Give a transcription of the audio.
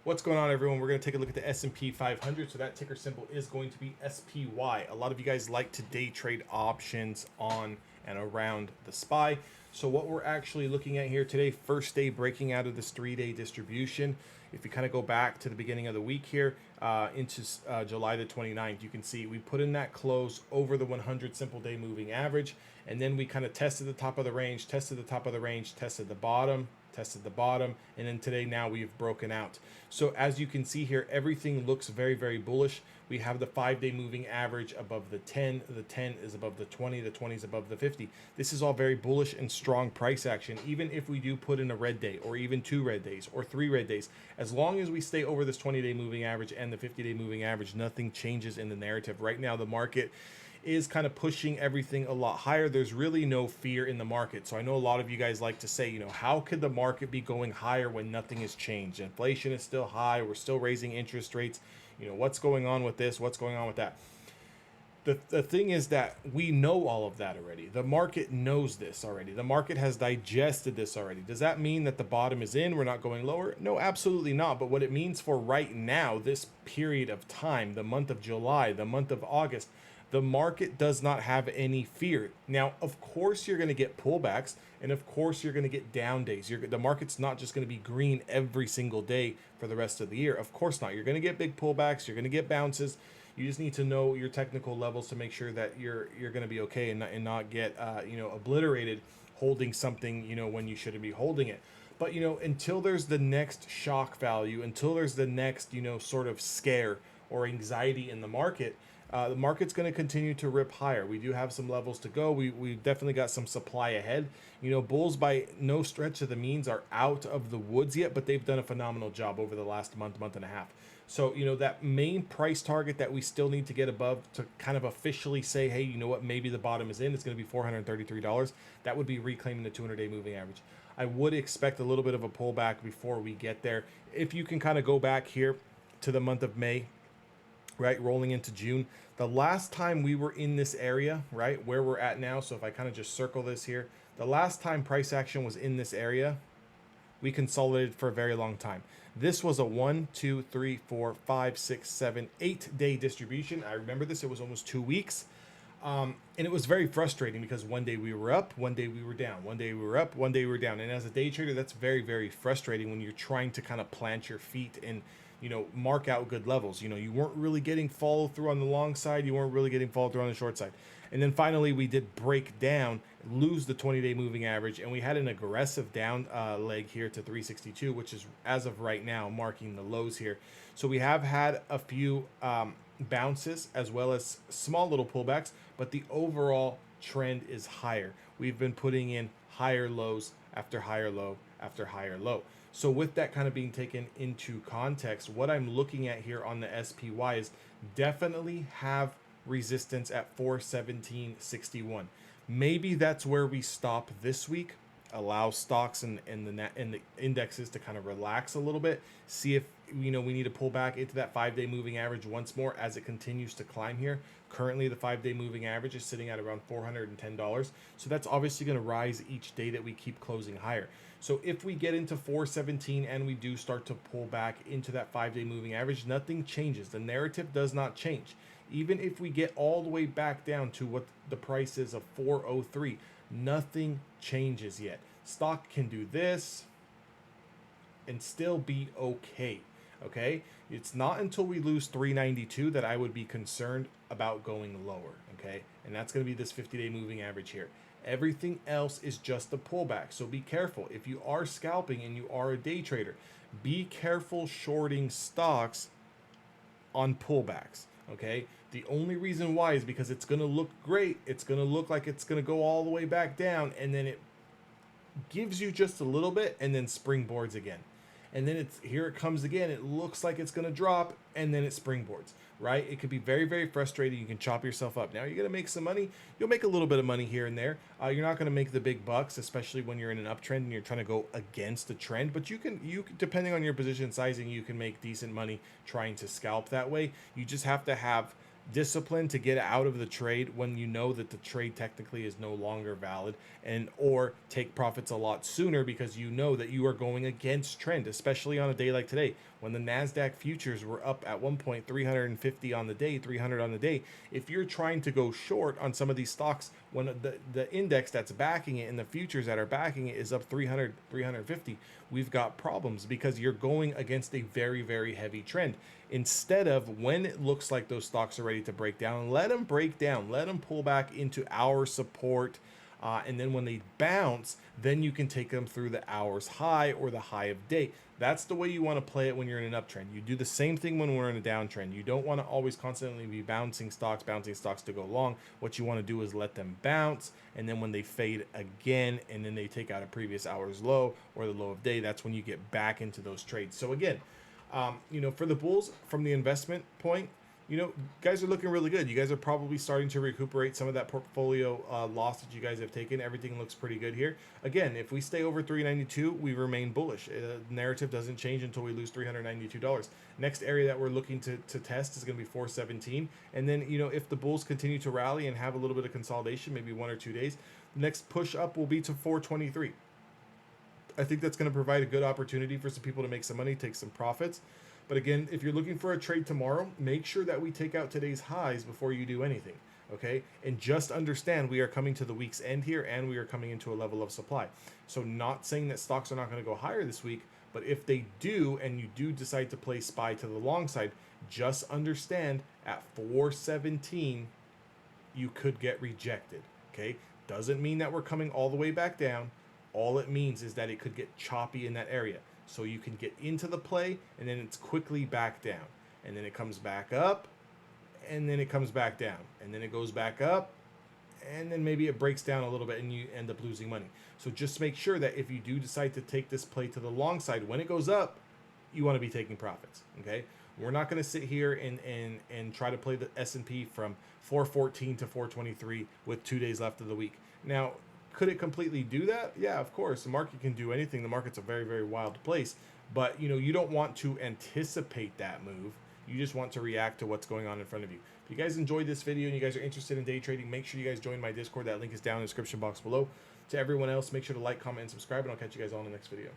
What's going on, everyone? We're going to take a look at the S&P 500. So that ticker symbol is going to be SPY. A lot of you guys like to day trade options on and around the SPY. So what we're actually looking at here today, first day breaking out of this 3-day distribution. If you kind of go back to the beginning of the week here into July the 29th, you can see we put in that close over the 100 simple day moving average. And then we kind of tested the top of the range, tested the top of the range, tested the bottom, and then today now we've broken out. So as you can see here, everything looks very, very bullish. We have the 5-day moving average above the 10 is above the 20, the 20 is above the 50. This is all very bullish and strong price action. Even if we do put in a red day or even 2 red days or 3 red days, as long as we stay over this 20-day moving average and the 50-day moving average, nothing changes in the narrative. Right now the market is kind of pushing everything a lot higher. There's really no fear in the market. So I know a lot of you guys like to say, you know, how could the market be going higher when nothing has changed? Inflation is still high. We're still raising interest rates. You know, what's going on with this? What's going on with that? The thing is that we know all of that already. The market knows this already. The market has digested this already. Does that mean that the bottom is in? We're not going lower? No, absolutely not. But what it means for right now, this period of time, the month of July, the month of August, the market does not have any fear. Now, of course, you're going to get pullbacks, and of course, you're going to get down days. The market's not just going to be green every single day for the rest of the year. Of course not. You're going to get big pullbacks. You're going to get bounces. You just need to know your technical levels to make sure that you're going to be okay and not get obliterated holding something when you shouldn't be holding it. But until there's the next shock value, until there's the next sort of scare or anxiety in the market's going to continue to rip higher. We do have some levels to go. We've definitely got some supply ahead. Bulls by no stretch of the means are out of the woods yet, but they've done a phenomenal job over the last month and a half. So, that main price target that we still need to get above to kind of officially say, hey, you know what, maybe the bottom is in, it's going to be $433. That would be reclaiming the 200-day moving average. I would expect a little bit of a pullback before we get there. If you can kind of go back here to the month of May, right, rolling into June, the last time we were in this area, right, where we're at now, so if I kind of just circle this here, the last time price action was in this area, we consolidated for a very long time. This was a 1, 2, 3, 4, 5, 6, 7, 8-day distribution. I remember this, it was almost 2 weeks. And it was very frustrating because one day we were up, one day we were down, one day we were up, one day we were down. And as a day trader, that's very, very frustrating when you're trying to kind of plant your feet and mark out good levels. You weren't really getting follow through on the long side. You weren't really getting follow through on the short side. And then finally, we did break down, lose the 20-day moving average, and we had an aggressive down leg here to 362, which is, as of right now, marking the lows here. So we have had a few bounces as well as small little pullbacks, but the overall trend is higher. We've been putting in higher lows after higher low after higher low. So with that kind of being taken into context, what I'm looking at here on the SPY is definitely have resistance at 417.61. Maybe that's where we stop this week. Allow stocks and the indexes to kind of relax a little bit. See if we need to pull back into that 5-day moving average once more as it continues to climb here. Currently, the 5-day moving average is sitting at around $410. So that's obviously going to rise each day that we keep closing higher. So if we get into 417 and we do start to pull back into that 5-day moving average, nothing changes. The narrative does not change. Even if we get all the way back down to what the price is of 403, nothing changes yet. Stock can do this and still be okay. Okay, it's not until we lose 392 that I would be concerned about going lower. Okay, and that's going to be this 50-day moving average here. Everything else is just a pullback. So be careful. If you are scalping and you are a day trader, be careful shorting stocks on pullbacks. Okay, the only reason why is because it's going to look great. It's going to look like it's going to go all the way back down, and then it gives you just a little bit and then springboards again. And then here it comes again. It looks like it's going to drop, and then it springboards, right? It could be very, very frustrating. You can chop yourself up. Now, you're going to make some money. You'll make a little bit of money here and there. You're not going to make the big bucks, especially when you're in an uptrend and you're trying to go against the trend. But you depending on your position sizing, you can make decent money trying to scalp that way. You just have to have discipline to get out of the trade when you know that the trade technically is no longer valid, and or take profits a lot sooner because you know that you are going against trend, especially on a day like today. when the NASDAQ futures were up at one point 350 on the day, 300 on the day. If you're trying to go short on some of these stocks when the index that's backing it and the futures that are backing it is up 300, 350, we've got problems because you're going against a very, very heavy trend. Instead of, when it looks like those stocks are ready to break down, let them break down, let them pull back into our support. And then when they bounce, then you can take them through the hour's high or the high of day. That's the way you want to play it when you're in an uptrend. You do the same thing when we're in a downtrend. You don't want to always constantly be bouncing stocks to go long. What you want to do is let them bounce, and then when they fade again, and then they take out a previous hour's low or the low of day, that's when you get back into those trades. So again, for the bulls, from the investment point, guys are looking really good. You guys are probably starting to recuperate some of that portfolio loss that you guys have taken. Everything looks pretty good here. Again, if we stay over 392, we remain bullish. Narrative doesn't change until we lose $392. Next area that we're looking to test is going to be 417. And then, if the bulls continue to rally and have a little bit of consolidation, maybe 1 or 2 days, the next push up will be to 423. I think that's going to provide a good opportunity for some people to make some money, take some profits. But again, if you're looking for a trade tomorrow, make sure that we take out today's highs before you do anything, okay? And just understand we are coming to the week's end here, and we are coming into a level of supply. So not saying that stocks are not going to go higher this week, but if they do, and you do decide to play SPY to the long side, just understand at 417, you could get rejected, okay? Doesn't mean that we're coming all the way back down. All it means is that it could get choppy in that area. So you can get into the play, and then it's quickly back down. And then it comes back up, and then it comes back down. And then it goes back up, and then maybe it breaks down a little bit, and you end up losing money. So just make sure that if you do decide to take this play to the long side, when it goes up, you want to be taking profits, okay? We're not going to sit here and try to play the S&P from 414 to 423 with 2 days left of the week. Now, could it completely do that? Yeah, of course. The market can do anything. The market's a very, very wild place. But, you don't want to anticipate that move. You just want to react to what's going on in front of you. If you guys enjoyed this video and you guys are interested in day trading, make sure you guys join my Discord. That link is down in the description box below. To everyone else, make sure to like, comment, and subscribe, and I'll catch you guys all in the next video.